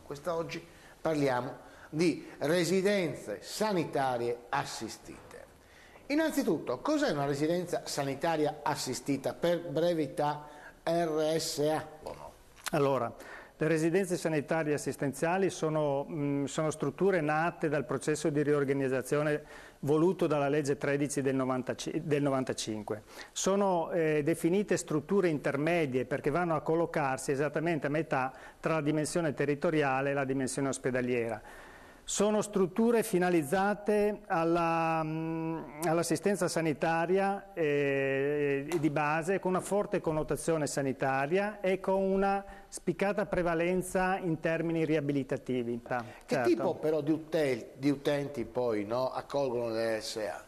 Quest'oggi parliamo di residenze sanitarie assistite. Innanzitutto, cos'è una residenza sanitaria assistita? Per brevità, RSA o no? Allora, le residenze sanitarie assistenziali sono strutture nate dal processo di riorganizzazione voluto dalla legge 13 del 95. Sono definite strutture intermedie perché vanno a collocarsi esattamente a metà tra la dimensione territoriale e la dimensione ospedaliera. Sono strutture finalizzate all'assistenza sanitaria di base, con una forte connotazione sanitaria e con una spiccata prevalenza in termini riabilitativi. Che tipo però di utenti poi accolgono le RSA?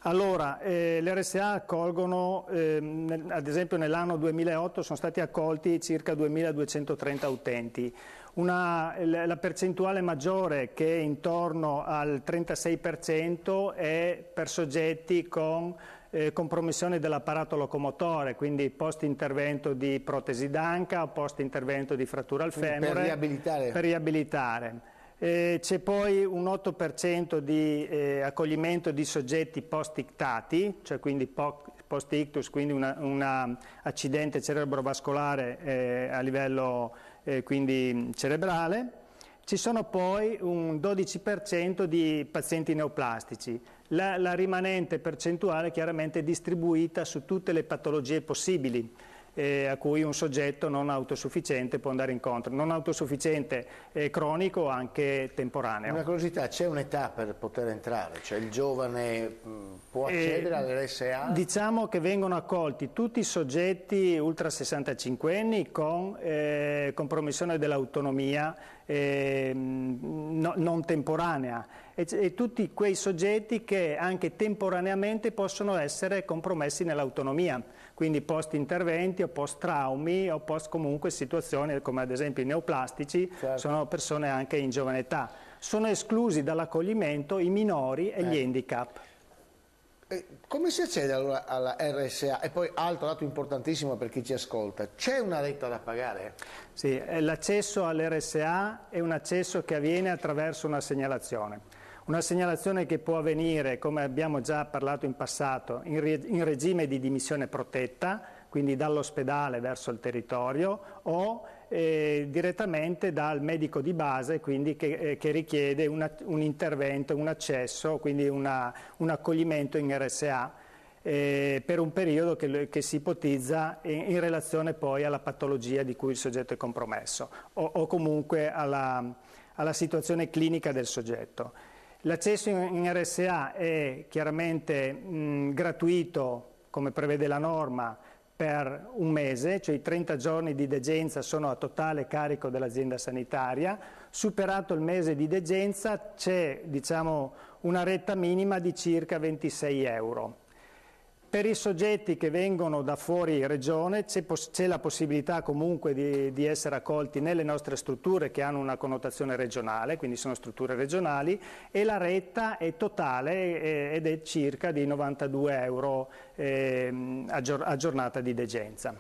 Allora, le RSA accolgono, ad esempio nell'anno 2008 sono stati accolti circa 2.230 utenti. La percentuale maggiore, che è intorno al 36%, è per soggetti con compromissione dell'apparato locomotore, quindi post intervento di protesi d'anca o post intervento di frattura al femore. Per riabilitare. C'è poi un 8% di accoglimento di soggetti post-ictati, cioè quindi post-ictus, quindi un accidente cerebrovascolare a livello quindi cerebrale. Ci sono poi un 12% di pazienti neoplastici. La rimanente percentuale chiaramente è distribuita su tutte le patologie possibili a cui un soggetto non autosufficiente può andare incontro, non autosufficiente cronico o anche temporaneo. Una curiosità, c'è un'età per poter entrare? Cioè il giovane può accedere all'RSA? Diciamo che vengono accolti tutti i soggetti ultra 65 anni con compromissione dell'autonomia non temporanea e tutti quei soggetti che anche temporaneamente possono essere compromessi nell'autonomia, quindi post interventi o post traumi o post comunque situazioni come ad esempio i neoplastici. Certo. Sono persone anche in giovane età. Sono esclusi dall'accoglimento i minori e gli handicap. Come si accede allora alla RSA? E poi altro dato importantissimo per chi ci ascolta, c'è una retta da pagare? Sì, l'accesso all'RSA è un accesso che avviene attraverso una segnalazione. Una segnalazione che può avvenire, come abbiamo già parlato in passato, in regime di dimissione protetta, quindi dall'ospedale verso il territorio, o direttamente dal medico di base, quindi che richiede un intervento, un accesso, quindi un accoglimento in RSA per un periodo che si ipotizza in relazione poi alla patologia di cui il soggetto è compromesso o comunque alla situazione clinica del soggetto. L'accesso in RSA è chiaramente gratuito, come prevede la norma, per un mese, cioè i 30 giorni di degenza sono a totale carico dell'azienda sanitaria. Superato il mese di degenza c'è una retta minima di circa 26 euro. Per i soggetti che vengono da fuori regione c'è la possibilità comunque di essere accolti nelle nostre strutture che hanno una connotazione regionale, quindi sono strutture regionali, e la retta è totale ed è circa di 92 euro a giornata di degenza.